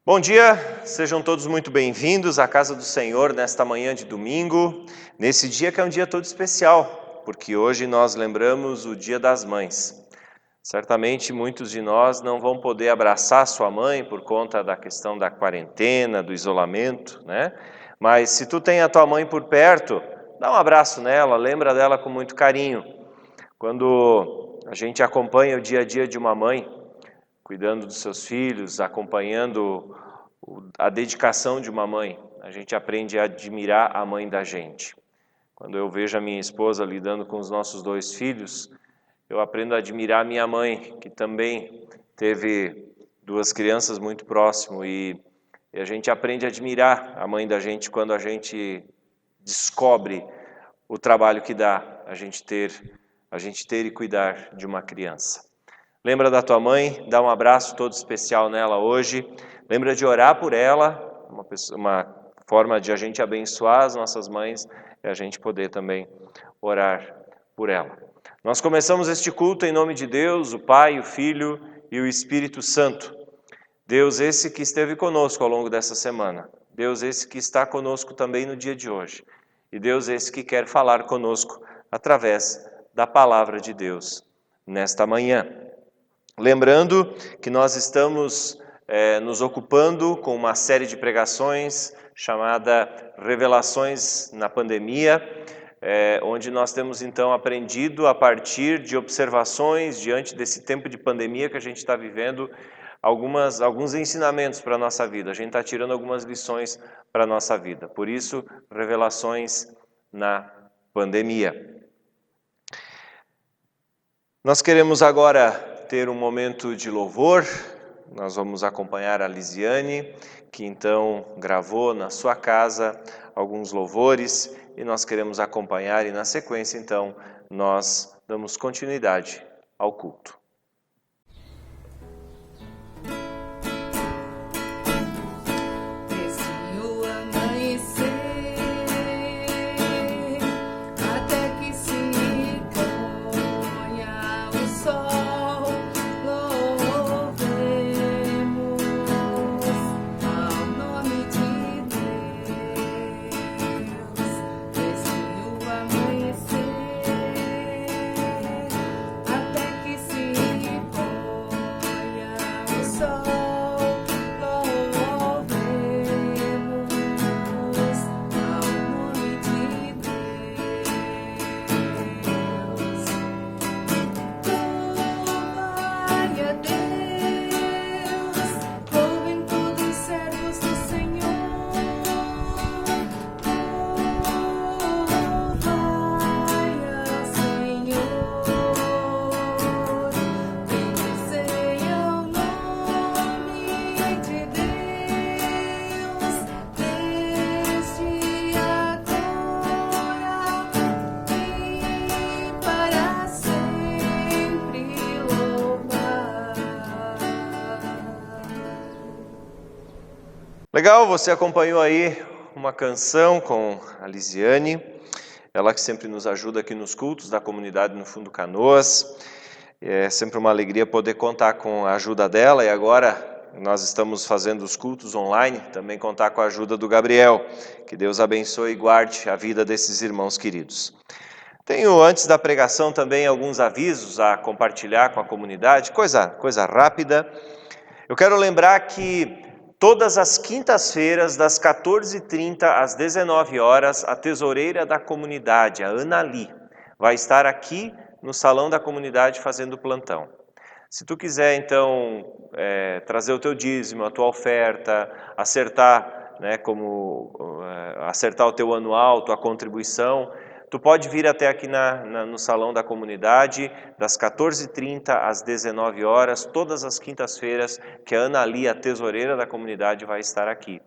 Bom dia, sejam todos muito bem-vindos à casa do Senhor nesta manhã de domingo, nesse dia que é um dia todo especial, porque hoje nós lembramos o Dia das Mães. Certamente muitos de nós não vão poder abraçar sua mãe por conta da questão da quarentena, do isolamento, né? Mas se tu tem a tua mãe por perto, dá um abraço nela, lembra dela com muito carinho. Quando a gente acompanha o dia a dia de uma mãe, cuidando dos seus filhos, acompanhando a dedicação de uma mãe, a gente aprende a admirar a mãe da gente. Quando eu vejo a minha esposa lidando com os nossos 2 filhos, eu aprendo a admirar a minha mãe, que também teve 2 crianças muito próximo, e a gente aprende a admirar a mãe da gente quando a gente descobre o trabalho que dá a gente ter e cuidar de uma criança. Lembra da tua mãe, dá um abraço todo especial nela hoje. Lembra de orar por ela, uma forma de a gente abençoar as nossas mães é a gente poder também orar por ela. Nós começamos este culto em nome de Deus, o Pai, o Filho e o Espírito Santo. Deus esse que esteve conosco ao longo dessa semana. Deus esse que está conosco também no dia de hoje. E Deus esse que quer falar conosco através da palavra de Deus nesta manhã. Lembrando que nós estamos nos ocupando com uma série de pregações chamada Revelações na Pandemia, onde nós temos então aprendido a partir de observações diante desse tempo de pandemia que a gente está vivendo, alguns ensinamentos para a nossa vida. A gente está tirando algumas lições para a nossa vida. Por isso, Revelações na Pandemia. Nós queremos agora ter um momento de louvor. Nós vamos acompanhar a Lisiane, que então gravou na sua casa alguns louvores, e nós queremos acompanhar, e na sequência então nós damos continuidade ao culto. Legal, você acompanhou aí uma canção com a Lisiane, ela que sempre nos ajuda aqui nos cultos da comunidade no Fundo Canoas. É sempre uma alegria poder contar com a ajuda dela, e agora nós estamos fazendo os cultos online, também contar com a ajuda do Gabriel. Que Deus abençoe e guarde a vida desses irmãos queridos. Tenho, antes da pregação, também alguns avisos a compartilhar com a comunidade, coisa rápida. Eu quero lembrar que todas as quintas-feiras, das 14h30 às 19 horas, a tesoureira da comunidade, a Ana Li, vai estar aqui no salão da comunidade fazendo plantão. Se tu quiser, então, trazer o teu dízimo, a tua oferta, acertar o teu anual, tua contribuição, tu pode vir até aqui no salão da comunidade, das 14h30 às 19 horas, todas as quintas-feiras, que a Ana Li, a tesoureira da comunidade, vai estar aqui.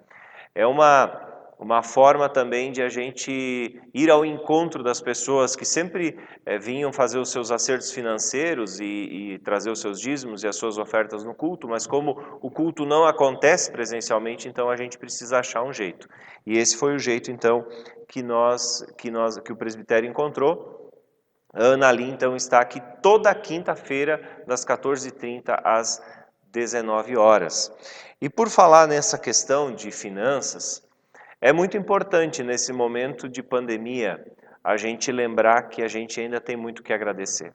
É uma forma também de a gente ir ao encontro das pessoas que sempre vinham fazer os seus acertos financeiros e trazer os seus dízimos e as suas ofertas no culto, mas como o culto não acontece presencialmente, então a gente precisa achar um jeito. E esse foi o jeito, então, que o presbitério encontrou. A Ana Li, então, está aqui toda quinta-feira, das 14h30 às 19 horas. E por falar nessa questão de finanças, é muito importante nesse momento de pandemia a gente lembrar que a gente ainda tem muito que agradecer.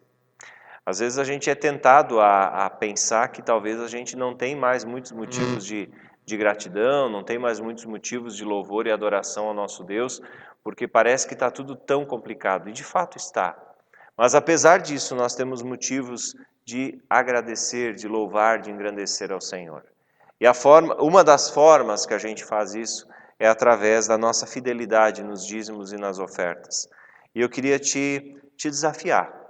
Às vezes a gente é tentado a pensar que talvez a gente não tem mais muitos motivos de gratidão, não tem mais muitos motivos de louvor e adoração ao nosso Deus, porque parece que está tudo tão complicado, e de fato está. Mas apesar disso, nós temos motivos de agradecer, de louvar, de engrandecer ao Senhor. E uma das formas que a gente faz isso é através da nossa fidelidade nos dízimos e nas ofertas. E eu queria te desafiar.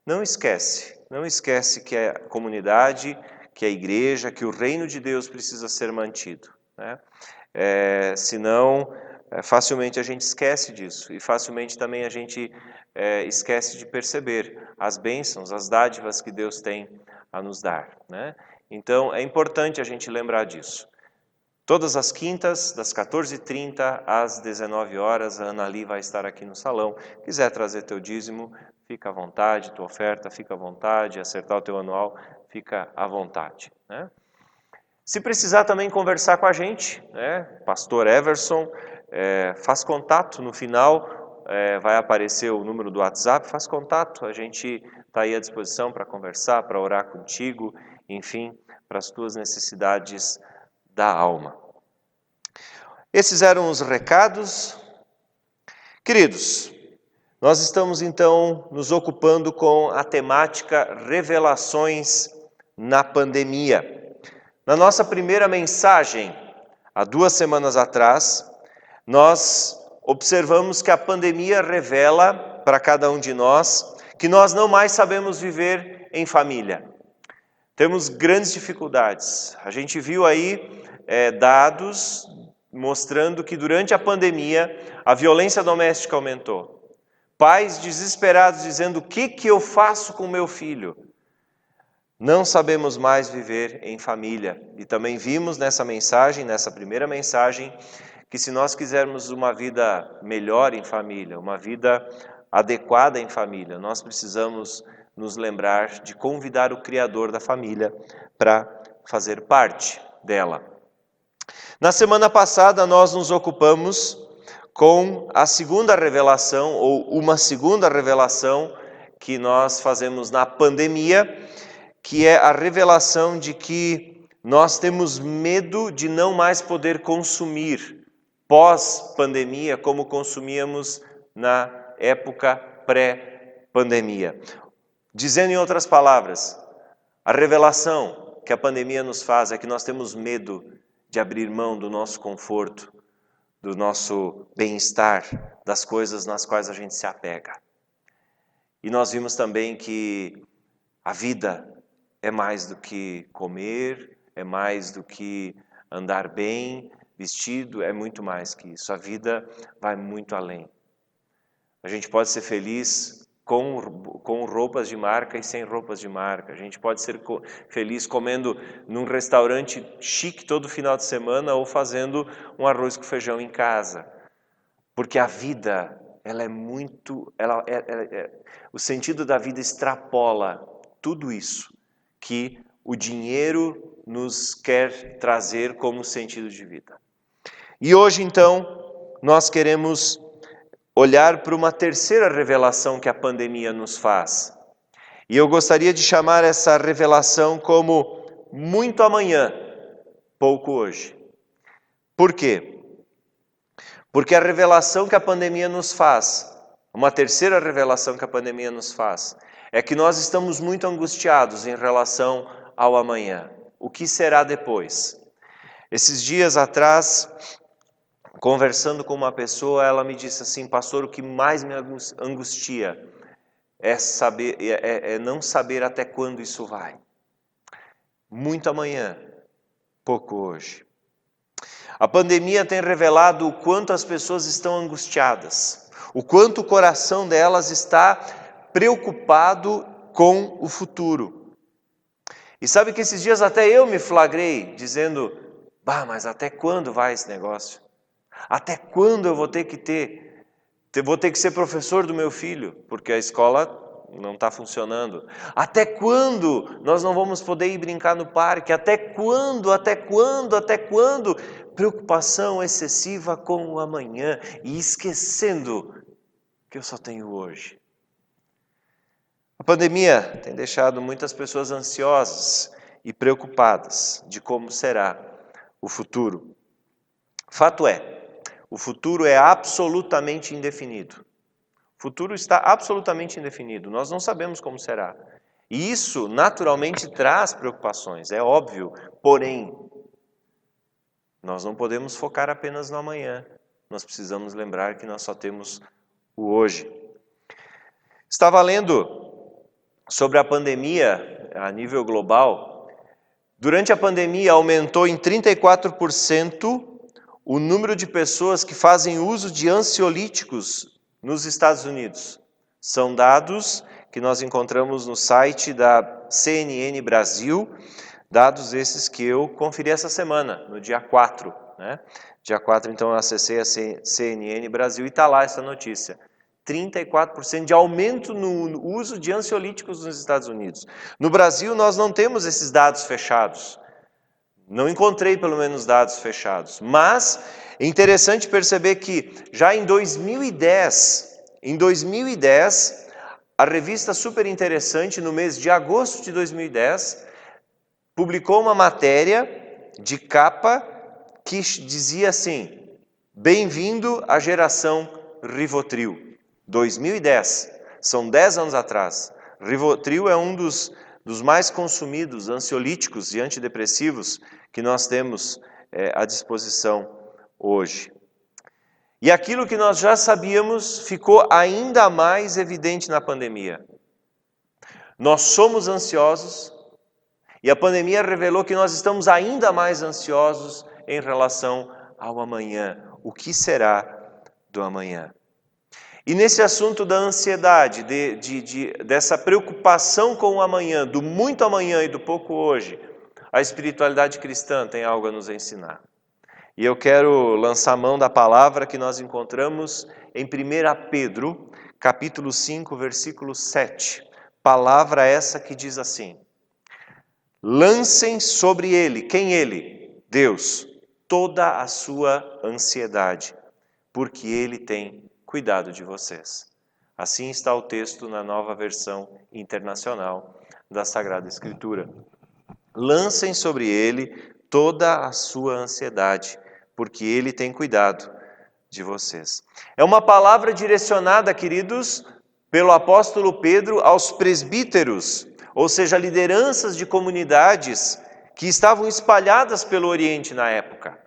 Não esquece que a comunidade, que a igreja, que o reino de Deus precisa ser mantido, né? Senão, facilmente a gente esquece disso e facilmente também a gente esquece de perceber as bênçãos, as dádivas que Deus tem a nos dar, né? Então, é importante a gente lembrar disso. Todas as quintas, das 14h30 às 19 horas, a Ana Ali vai estar aqui no salão. Quiser trazer teu dízimo, fica à vontade, tua oferta, fica à vontade, acertar o teu anual, fica à vontade, né? Se precisar também conversar com a gente, né? Pastor Everson, faz contato no final, vai aparecer o número do WhatsApp, faz contato, a gente está aí à disposição para conversar, para orar contigo, enfim, para as tuas necessidades da alma. Esses eram os recados. Queridos, nós estamos então nos ocupando com a temática Revelações na Pandemia. Na nossa primeira mensagem, há 2 semanas atrás, nós observamos que a pandemia revela para cada um de nós que nós não mais sabemos viver em família. Temos grandes dificuldades. A gente viu aí dados mostrando que durante a pandemia a violência doméstica aumentou. Pais desesperados dizendo: o que eu faço com meu filho? Não sabemos mais viver em família. E também vimos nessa mensagem, nessa primeira mensagem, que se nós quisermos uma vida melhor em família, uma vida adequada em família, nós precisamos nos lembrar de convidar o Criador da família para fazer parte dela. Na semana passada, nós nos ocupamos com a segunda revelação, ou uma segunda revelação que nós fazemos na pandemia, que é a revelação de que nós temos medo de não mais poder consumir pós-pandemia como consumíamos na época pré-pandemia. Dizendo em outras palavras, a revelação que a pandemia nos faz é que nós temos medo de abrir mão do nosso conforto, do nosso bem-estar, das coisas nas quais a gente se apega. E nós vimos também que a vida é mais do que comer, é mais do que andar bem, vestido, é muito mais que isso. A vida vai muito além. A gente pode ser feliz com roupas de marca e sem roupas de marca. A gente pode ser feliz comendo num restaurante chique todo final de semana ou fazendo um arroz com feijão em casa. Porque a vida, ela é muito... o sentido da vida extrapola tudo isso que o dinheiro nos quer trazer como sentido de vida. E hoje, então, nós queremos olhar para uma terceira revelação que a pandemia nos faz. E eu gostaria de chamar essa revelação como muito amanhã, pouco hoje. Por quê? Porque a revelação que a pandemia nos faz, uma terceira revelação que a pandemia nos faz, é que nós estamos muito angustiados em relação ao amanhã. O que será depois? Esses dias atrás, conversando com uma pessoa, ela me disse assim: pastor, o que mais me angustia é não saber até quando isso vai. Muito amanhã, pouco hoje. A pandemia tem revelado o quanto as pessoas estão angustiadas, o quanto o coração delas está preocupado com o futuro. E sabe que esses dias até eu me flagrei, dizendo: mas até quando vai esse negócio? Até quando eu vou ter que ser professor do meu filho? Porque a escola não está funcionando? Até quando nós não vamos poder ir brincar no parque? Até quando? Até quando? Até quando? Preocupação excessiva com o amanhã e esquecendo que eu só tenho hoje. A pandemia tem deixado muitas pessoas ansiosas e preocupadas de como será o futuro. Fato é, o futuro é absolutamente indefinido. O futuro está absolutamente indefinido, nós não sabemos como será. E isso naturalmente traz preocupações, é óbvio, porém, nós não podemos focar apenas no amanhã, nós precisamos lembrar que nós só temos o hoje. Estava lendo sobre a pandemia a nível global. Durante a pandemia aumentou em 34% o número de pessoas que fazem uso de ansiolíticos nos Estados Unidos. São dados que nós encontramos no site da CNN Brasil, dados esses que eu conferi essa semana, no dia 4. Dia 4, então, eu acessei a CNN Brasil e está lá essa notícia. 34% de aumento no uso de ansiolíticos nos Estados Unidos. No Brasil, nós não temos esses dados fechados. Não encontrei, pelo menos, dados fechados. Mas é interessante perceber que já em 2010, a revista Super Interessante, no mês de agosto de 2010, publicou uma matéria de capa que dizia assim: bem-vindo à geração Rivotril. 2010, são 10 anos atrás. Rivotril é um dos mais consumidos ansiolíticos e antidepressivos que nós temos à disposição hoje. E aquilo que nós já sabíamos ficou ainda mais evidente na pandemia. Nós somos ansiosos e a pandemia revelou que nós estamos ainda mais ansiosos em relação ao amanhã. O que será do amanhã? E nesse assunto da ansiedade, dessa preocupação com o amanhã, do muito amanhã e do pouco hoje, a espiritualidade cristã tem algo a nos ensinar. E eu quero lançar mão da palavra que nós encontramos em 1 Pedro, capítulo 5, versículo 7. Palavra essa que diz assim: lancem sobre ele, quem ele? Deus, toda a sua ansiedade, porque ele tem cuidado de vocês. Assim está o texto na nova versão internacional da Sagrada Escritura. Lancem sobre ele toda a sua ansiedade, porque ele tem cuidado de vocês. É uma palavra direcionada, queridos, pelo apóstolo Pedro aos presbíteros, ou seja, lideranças de comunidades que estavam espalhadas pelo Oriente na época.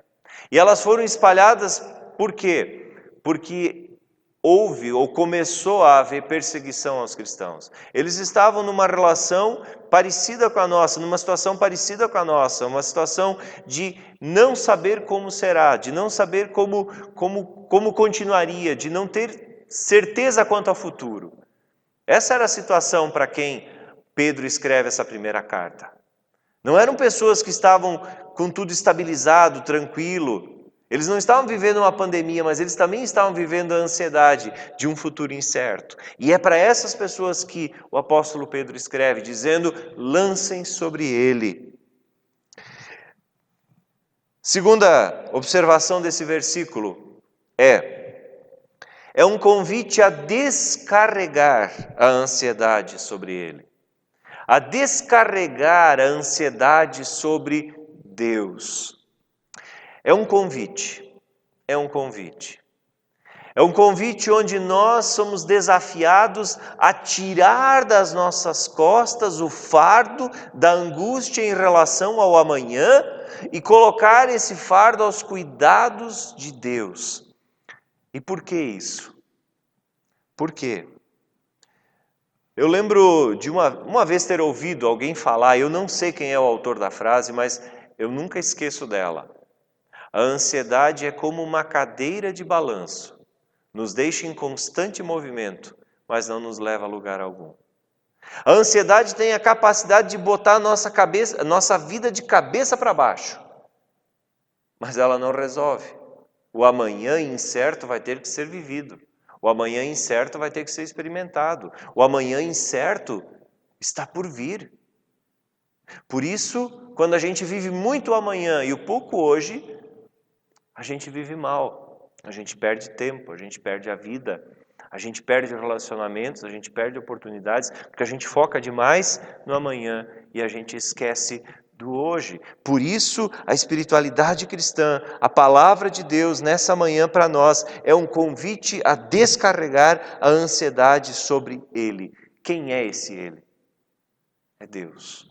E elas foram espalhadas por quê? Porque houve ou começou a haver perseguição aos cristãos. Eles estavam numa relação parecida com a nossa, numa situação parecida com a nossa, uma situação de não saber como será, de não saber como continuaria, de não ter certeza quanto ao futuro. Essa era a situação para quem Pedro escreve essa primeira carta. Não eram pessoas que estavam com tudo estabilizado, tranquilo. Eles não estavam vivendo uma pandemia, mas eles também estavam vivendo a ansiedade de um futuro incerto. E é para essas pessoas que o apóstolo Pedro escreve, dizendo: lancem sobre ele. Segunda observação desse versículo é um convite a descarregar a ansiedade sobre ele. A descarregar a ansiedade sobre Deus. É um convite. É um convite onde nós somos desafiados a tirar das nossas costas o fardo da angústia em relação ao amanhã e colocar esse fardo aos cuidados de Deus. E por que isso? Por quê? Eu lembro de uma vez ter ouvido alguém falar, eu não sei quem é o autor da frase, mas eu nunca esqueço dela. A ansiedade é como uma cadeira de balanço. Nos deixa em constante movimento, mas não nos leva a lugar algum. A ansiedade tem a capacidade de botar a nossa vida de cabeça para baixo. Mas ela não resolve. O amanhã incerto vai ter que ser vivido. O amanhã incerto vai ter que ser experimentado. O amanhã incerto está por vir. Por isso, quando a gente vive muito o amanhã e o pouco hoje, a gente vive mal. A gente perde tempo, a gente perde a vida, a gente perde relacionamentos, a gente perde oportunidades, porque a gente foca demais no amanhã e a gente esquece do hoje. Por isso, a espiritualidade cristã, a palavra de Deus nessa manhã para nós é um convite a descarregar a ansiedade sobre Ele. Quem é esse Ele? É Deus.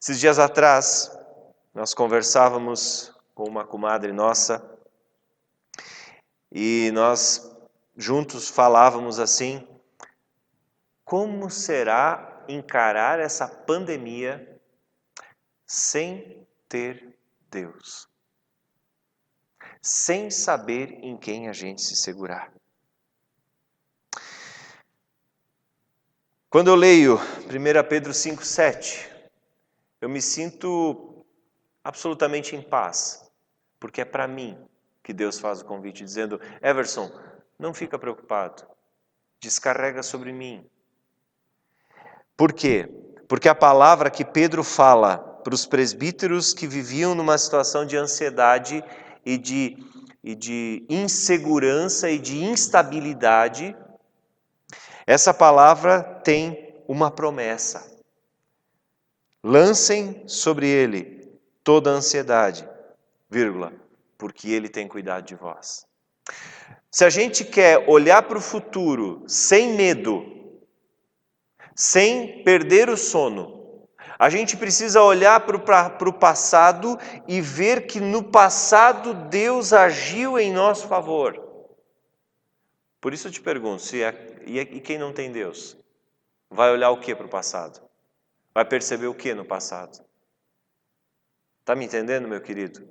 Esses dias atrás, nós conversávamos com uma comadre nossa e nós juntos falávamos assim: como será encarar essa pandemia sem ter Deus? Sem saber em quem a gente se segurar. Quando eu leio 1 Pedro 5,7, eu me sinto absolutamente em paz, porque é para mim que Deus faz o convite, dizendo: Everson, não fica preocupado, descarrega sobre mim. Por quê? Porque a palavra que Pedro fala para os presbíteros que viviam numa situação de ansiedade e de insegurança e de instabilidade, essa palavra tem uma promessa. Lancem sobre ele toda a ansiedade, vírgula, porque ele tem cuidado de vós. Se a gente quer olhar para o futuro sem medo, sem perder o sono, a gente precisa olhar para o passado e ver que no passado Deus agiu em nosso favor. Por isso eu te pergunto, e quem não tem Deus? Vai olhar o que para o passado? Vai perceber o que no passado? Está me entendendo, meu querido?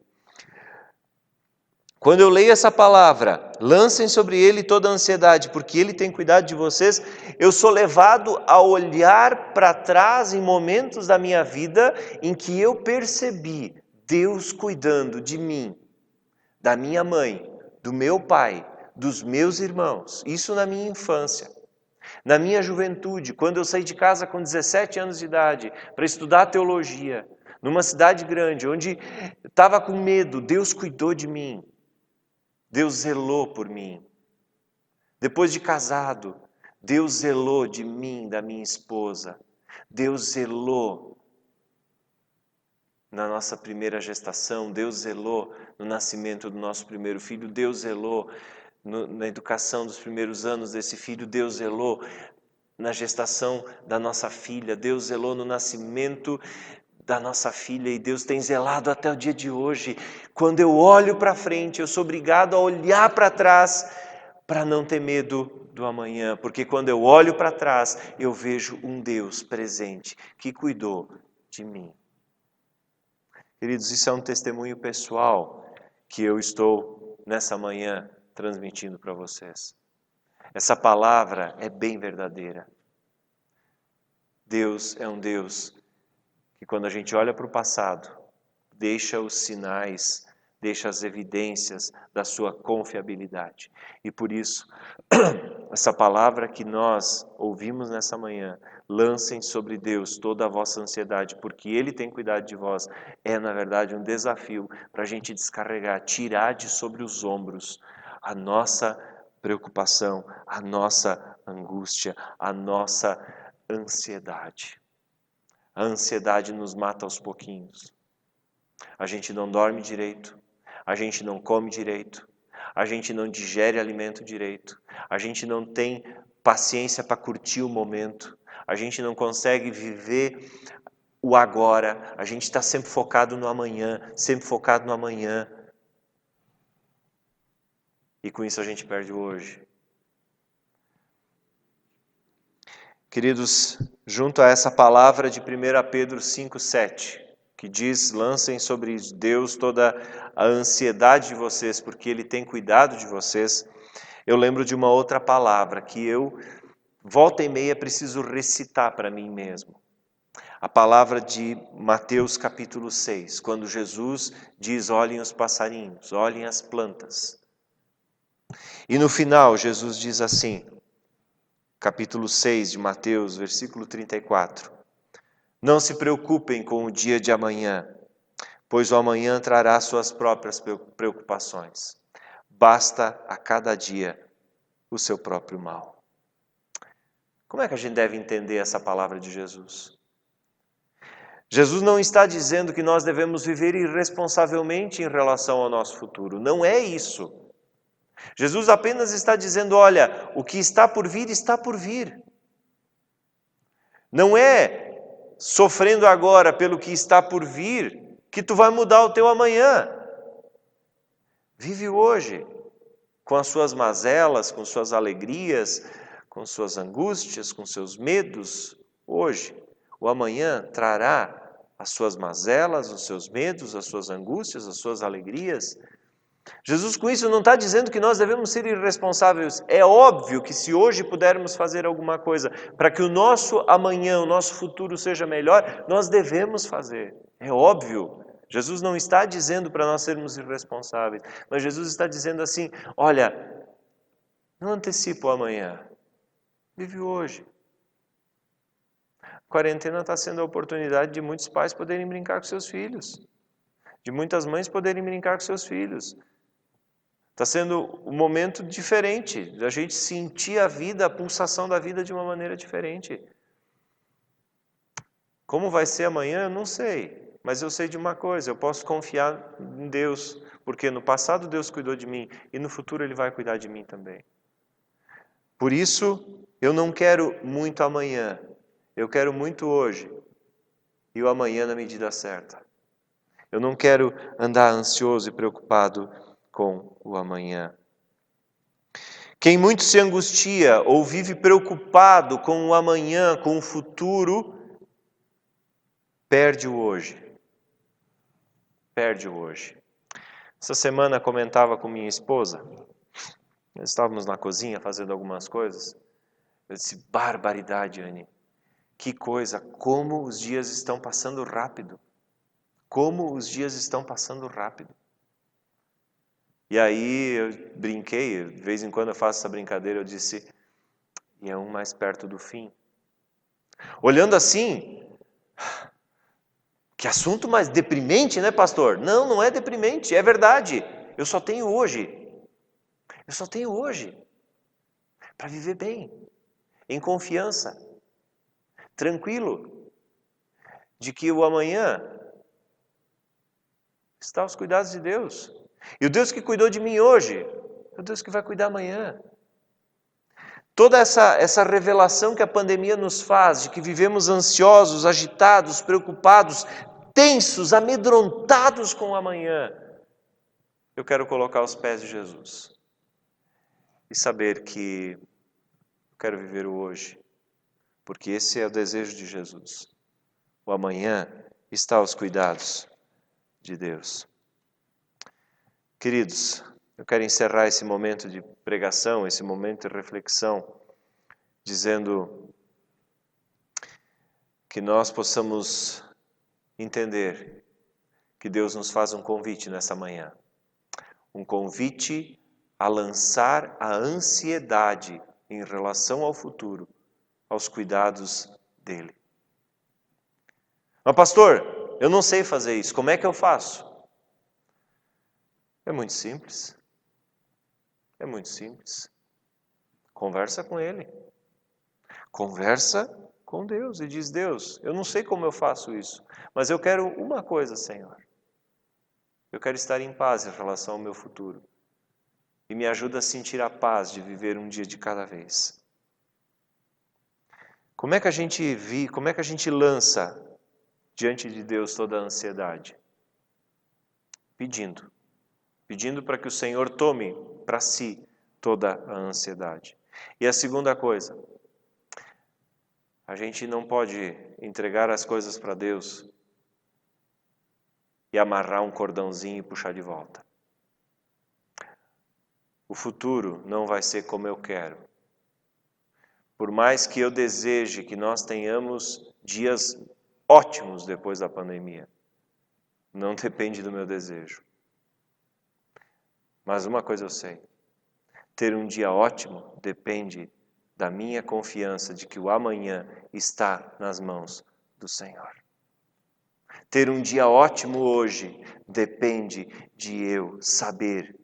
Quando eu leio essa palavra, lancem sobre ele toda a ansiedade, porque ele tem cuidado de vocês, eu sou levado a olhar para trás em momentos da minha vida em que eu percebi Deus cuidando de mim, da minha mãe, do meu pai, dos meus irmãos, isso na minha infância. Na minha juventude, quando eu saí de casa com 17 anos de idade para estudar teologia, numa cidade grande, onde estava com medo, Deus cuidou de mim. Deus zelou por mim. Depois de casado, Deus zelou de mim, da minha esposa. Deus zelou na nossa primeira gestação. Deus zelou no nascimento do nosso primeiro filho. Deus zelou na educação dos primeiros anos desse filho. Deus zelou na gestação da nossa filha. Deus zelou no nascimento da nossa filha, e Deus tem zelado até o dia de hoje. Quando eu olho para frente, eu sou obrigado a olhar para trás para não ter medo do amanhã, porque quando eu olho para trás, eu vejo um Deus presente que cuidou de mim. Queridos, isso é um testemunho pessoal que eu estou nessa manhã transmitindo para vocês. Essa palavra é bem verdadeira. Deus é um Deus que, quando a gente olha para o passado, deixa os sinais, deixa as evidências da sua confiabilidade. E por isso, essa palavra que nós ouvimos nessa manhã, lancem sobre Deus toda a vossa ansiedade, porque Ele tem cuidado de vós, é na verdade um desafio para a gente descarregar, tirar de sobre os ombros a nossa preocupação, a nossa angústia, a nossa ansiedade. A ansiedade nos mata aos pouquinhos. A gente não dorme direito, a gente não come direito, a gente não digere alimento direito, a gente não tem paciência para curtir o momento, a gente não consegue viver o agora, a gente está sempre focado no amanhã, sempre focado no amanhã. E com isso a gente perde o hoje. Queridos, junto a essa palavra de 1 Pedro 5,7, que diz: lancem sobre Deus toda a ansiedade de vocês, porque Ele tem cuidado de vocês, eu lembro de uma outra palavra que eu, volta e meia, preciso recitar para mim mesmo. A palavra de Mateus capítulo 6, quando Jesus diz: olhem os passarinhos, olhem as plantas. E no final, Jesus diz assim, capítulo 6 de Mateus, versículo 34. Não se preocupem com o dia de amanhã, pois o amanhã trará suas próprias preocupações. Basta a cada dia o seu próprio mal. Como é que a gente deve entender essa palavra de Jesus? Jesus não está dizendo que nós devemos viver irresponsavelmente em relação ao nosso futuro. Não é isso. Jesus apenas está dizendo, olha, o que está por vir, está por vir. Não é sofrendo agora pelo que está por vir que tu vai mudar o teu amanhã. Vive hoje, com as suas mazelas, com suas alegrias, com suas angústias, com seus medos, hoje. O amanhã trará as suas mazelas, os seus medos, as suas angústias, as suas alegrias. Jesus com isso não está dizendo que nós devemos ser irresponsáveis. É óbvio que se hoje pudermos fazer alguma coisa para que o nosso amanhã, o nosso futuro seja melhor, nós devemos fazer. É óbvio. Jesus não está dizendo para nós sermos irresponsáveis, mas Jesus está dizendo assim, olha, não antecipa o amanhã, vive hoje. A quarentena está sendo a oportunidade de muitos pais poderem brincar com seus filhos, de muitas mães poderem brincar com seus filhos. Está sendo um momento diferente, da gente sentir a vida, a pulsação da vida de uma maneira diferente. Como vai ser amanhã, eu não sei. Mas eu sei de uma coisa, eu posso confiar em Deus, porque no passado Deus cuidou de mim e no futuro Ele vai cuidar de mim também. Por isso, eu não quero muito amanhã, eu quero muito hoje e o amanhã na medida certa. Eu não quero andar ansioso e preocupado com o amanhã. Quem muito se angustia ou vive preocupado com o amanhã, com o futuro, perde o hoje. Perde o hoje. Essa semana comentava com minha esposa, nós estávamos na cozinha fazendo algumas coisas, eu disse, barbaridade, Anne, que coisa, como os dias estão passando rápido. Como os dias estão passando rápido. E aí eu brinquei, de vez em quando eu faço essa brincadeira, eu disse, e é um mais perto do fim. Olhando assim, que assunto mais deprimente, né, pastor? Não, não é deprimente, é verdade. Eu só tenho hoje. Eu só tenho hoje. Para viver bem, em confiança, tranquilo, de que o amanhã está aos cuidados de Deus. E o Deus que cuidou de mim hoje, é o Deus que vai cuidar amanhã. Toda essa revelação que a pandemia nos faz, de que vivemos ansiosos, agitados, preocupados, tensos, amedrontados com o amanhã, eu quero colocar aos pés de Jesus e saber que eu quero viver o hoje, porque esse é o desejo de Jesus. O amanhã está aos cuidados de Deus. Queridos, eu quero encerrar esse momento de pregação, esse momento de reflexão, dizendo que nós possamos entender que Deus nos faz um convite nessa manhã. Um convite a lançar a ansiedade em relação ao futuro, aos cuidados dele. Mas pastor, eu não sei fazer isso, como é que eu faço? É muito simples. É muito simples. Conversa com ele. Conversa com Deus e diz, Deus, eu não sei como eu faço isso, mas eu quero uma coisa, Senhor. Eu quero estar em paz em relação ao meu futuro. E me ajuda a sentir a paz de viver um dia de cada vez. Como é que a gente lança diante de Deus toda a ansiedade? Pedindo. Pedindo para que o Senhor tome para si toda a ansiedade. E a segunda coisa, a gente não pode entregar as coisas para Deus e amarrar um cordãozinho e puxar de volta. O futuro não vai ser como eu quero. Por mais que eu deseje que nós tenhamos dias ótimos depois da pandemia, não depende do meu desejo. Mas uma coisa eu sei, Ter um dia ótimo depende da minha confiança de que o amanhã está nas mãos do Senhor. Ter um dia ótimo hoje depende de eu saber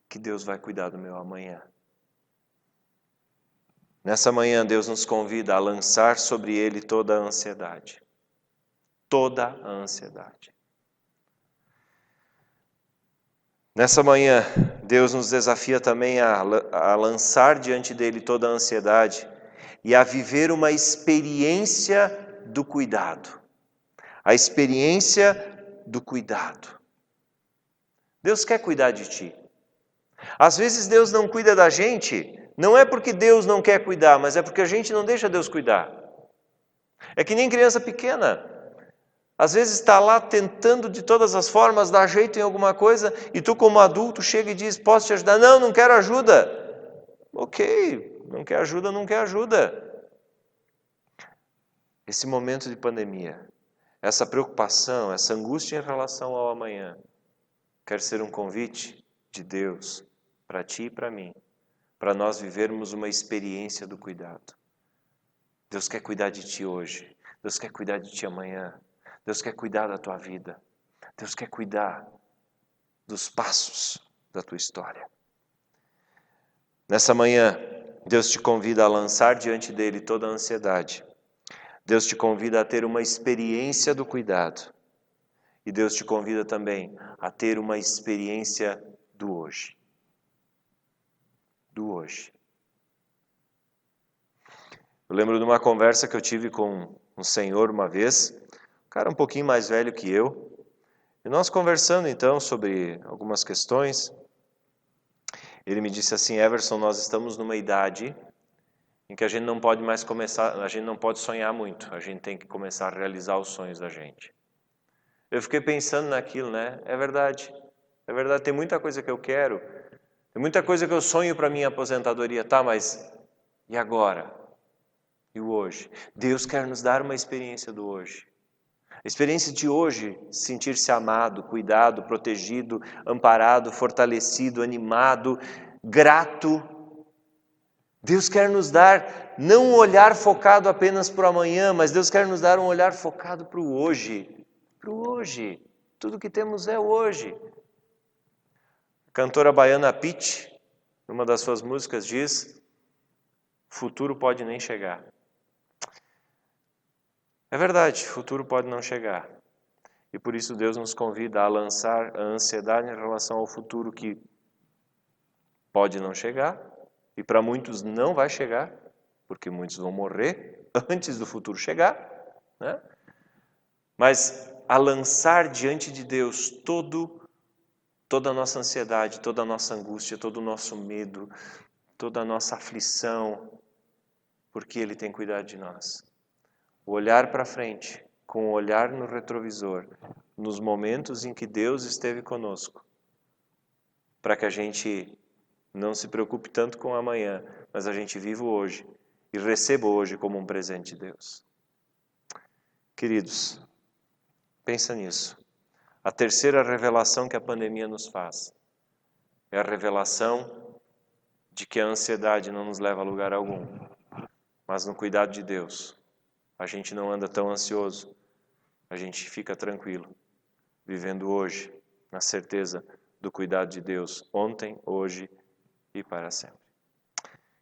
que Deus vai cuidar do meu amanhã. Nessa manhã, Deus nos convida a lançar sobre Ele toda a ansiedade. Toda a ansiedade. Nessa manhã, Deus nos desafia também a lançar diante dEle toda a ansiedade e a viver uma experiência do cuidado. A experiência do cuidado. Deus quer cuidar de ti. Às vezes Deus não cuida da gente, não é porque Deus não quer cuidar, mas é porque a gente não deixa Deus cuidar. É que nem criança pequena. Às vezes está lá tentando de todas as formas dar jeito em alguma coisa e tu como adulto chega e diz, posso te ajudar? Não, não quero ajuda. Ok, não quer ajuda, não quer ajuda. Esse momento de pandemia, essa preocupação, essa angústia em relação ao amanhã, quer ser um convite de Deus para ti e para mim, para nós vivermos uma experiência do cuidado. Deus quer cuidar de ti hoje, Deus quer cuidar de ti amanhã, Deus quer cuidar da tua vida, Deus quer cuidar dos passos da tua história. Nessa manhã, Deus te convida a lançar diante dele toda a ansiedade. Deus te convida a ter uma experiência do cuidado. E Deus te convida também a ter uma experiência do hoje. Do hoje. Eu lembro de uma conversa que eu tive com um senhor uma vez, um cara um pouquinho mais velho que eu, e nós conversando então sobre algumas questões. Ele me disse assim, Everson, nós estamos numa idade em que a gente não pode mais começar, a gente não pode sonhar muito, a gente tem que começar a realizar os sonhos da gente. Eu fiquei pensando naquilo, né? É verdade, tem muita coisa que eu quero, tem muita coisa que eu sonho para minha aposentadoria, tá, mas e agora? E o hoje? Deus quer nos dar uma experiência do hoje. A experiência de hoje, sentir-se amado, cuidado, protegido, amparado, fortalecido, animado, grato. Deus quer nos dar não um olhar focado apenas para o amanhã, mas Deus quer nos dar um olhar focado para o hoje. Para o hoje. Tudo que temos é hoje. A cantora baiana Pitty, numa das suas músicas, diz: futuro pode nem chegar. É verdade, futuro pode não chegar. E por isso Deus nos convida a lançar a ansiedade em relação ao futuro que pode não chegar, e para muitos não vai chegar, porque muitos vão morrer antes do futuro chegar, né? Mas a lançar diante de Deus toda a nossa ansiedade, toda a nossa angústia, todo o nosso medo, toda a nossa aflição, porque Ele tem cuidado de nós. O olhar para frente, com o olhar no retrovisor, nos momentos em que Deus esteve conosco, para que a gente não se preocupe tanto com o amanhã, mas a gente viva o hoje e receba o hoje como um presente de Deus. Queridos, pensa nisso. A terceira revelação que a pandemia nos faz é a revelação de que a ansiedade não nos leva a lugar algum, mas no cuidado de Deus. A gente não anda tão ansioso, a gente fica tranquilo, vivendo hoje, na certeza do cuidado de Deus, ontem, hoje e para sempre.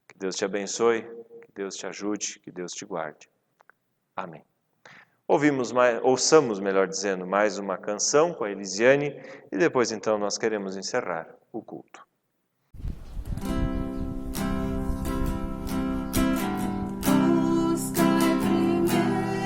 Que Deus te abençoe, que Deus te ajude, que Deus te guarde. Amém. Ouçamos, melhor dizendo, mais uma canção com a Elisiane e depois então nós queremos encerrar o culto. Aleluia, aleluia.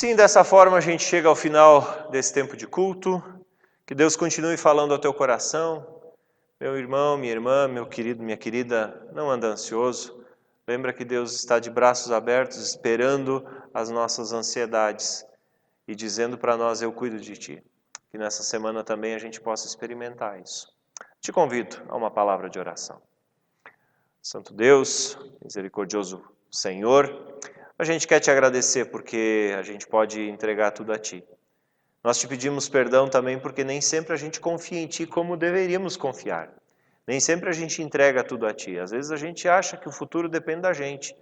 Sim, dessa forma a gente chega ao final desse tempo de culto. Que Deus continue falando ao teu coração. Meu irmão, minha irmã, meu querido, minha querida, não anda ansioso. Lembra que Deus está de braços abertos, esperando as nossas ansiedades e dizendo para nós, eu cuido de ti. Que nessa semana também a gente possa experimentar isso. Te convido a uma palavra de oração. Santo Deus, misericordioso Senhor, a gente quer te agradecer porque a gente pode entregar tudo a ti. Nós te pedimos perdão também porque nem sempre a gente confia em ti como deveríamos confiar. Nem sempre a gente entrega tudo a ti. Às vezes a gente acha que o futuro depende da gente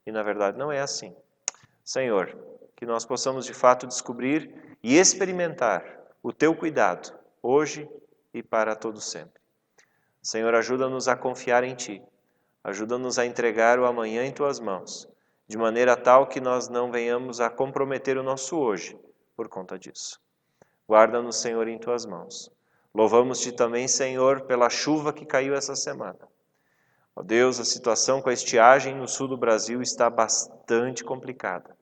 e na verdade não é assim. Senhor, que nós possamos de fato descobrir e experimentar o teu cuidado hoje e para todo sempre. Senhor, ajuda-nos a confiar em ti. Ajuda-nos a entregar o amanhã em tuas mãos, de maneira tal que nós não venhamos a comprometer o nosso hoje por conta disso. Guarda-nos, Senhor, em tuas mãos. Louvamos-te também, Senhor, pela chuva que caiu essa semana. Ó Deus, a situação com a estiagem no sul do Brasil está bastante complicada.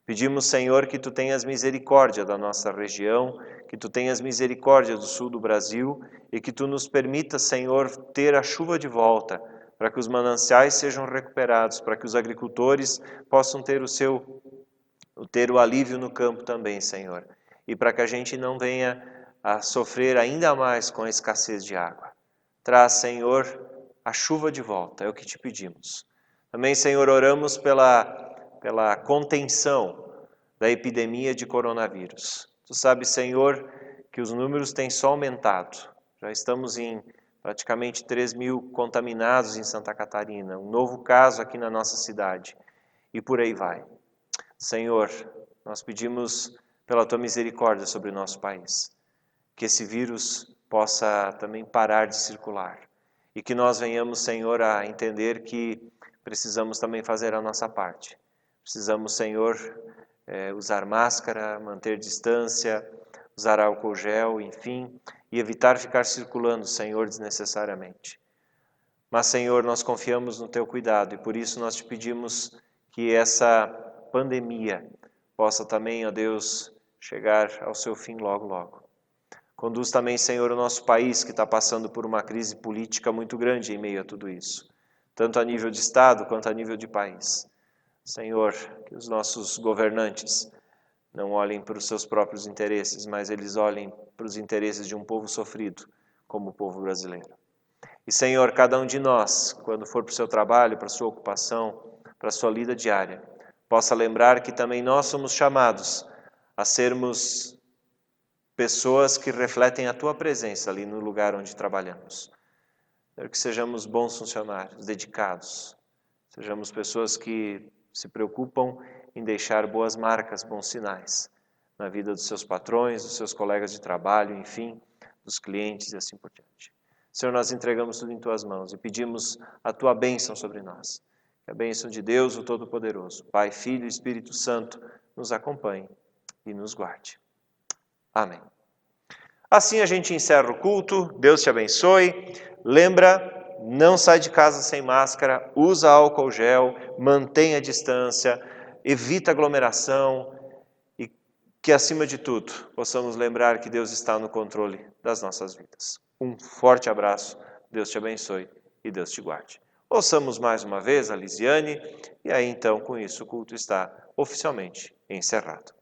Pedimos, Senhor, que tu tenhas misericórdia da nossa região, que tu tenhas misericórdia do sul do Brasil e que tu nos permita, Senhor, ter a chuva de volta, para que os mananciais sejam recuperados, para que os agricultores possam ter o alívio no campo também, Senhor. E para que a gente não venha a sofrer ainda mais com a escassez de água. Traz, Senhor, a chuva de volta, é o que te pedimos. Também, Senhor, oramos pela contenção da epidemia de coronavírus. Tu sabes, Senhor, que os números têm só aumentado. Já estamos em praticamente 3.000 contaminados em Santa Catarina, um novo caso aqui na nossa cidade, e por aí vai. Senhor, nós pedimos pela tua misericórdia sobre o nosso país, que esse vírus possa também parar de circular, e que nós venhamos, Senhor, a entender que precisamos também fazer a nossa parte. Precisamos, Senhor, usar máscara, manter distância, usar álcool gel, enfim, e evitar ficar circulando, Senhor, desnecessariamente. Mas, Senhor, nós confiamos no teu cuidado e por isso nós te pedimos que essa pandemia possa também, ó Deus, chegar ao seu fim logo, logo. Conduz também, Senhor, o nosso país que está passando por uma crise política muito grande em meio a tudo isso, tanto a nível de Estado quanto a nível de país. Senhor, que os nossos governantes não olhem para os seus próprios interesses, mas eles olhem para os interesses de um povo sofrido, como o povo brasileiro. E, Senhor, cada um de nós, quando for para o seu trabalho, para a sua ocupação, para a sua lida diária, possa lembrar que também nós somos chamados a sermos pessoas que refletem a tua presença ali no lugar onde trabalhamos. Que sejamos bons funcionários, dedicados, sejamos pessoas que se preocupam em deixar boas marcas, bons sinais na vida dos seus patrões, dos seus colegas de trabalho, enfim, dos clientes e assim por diante. Senhor, nós entregamos tudo em tuas mãos e pedimos a tua bênção sobre nós. Que a bênção de Deus, o Todo-Poderoso, Pai, Filho e Espírito Santo, nos acompanhe e nos guarde. Amém. Assim a gente encerra o culto. Deus te abençoe. Lembra, não sai de casa sem máscara, usa álcool gel, mantenha a distância, evita aglomeração e que, acima de tudo, possamos lembrar que Deus está no controle das nossas vidas. Um forte abraço, Deus te abençoe e Deus te guarde. Ouçamos mais uma vez a Lisiane e aí então com isso o culto está oficialmente encerrado.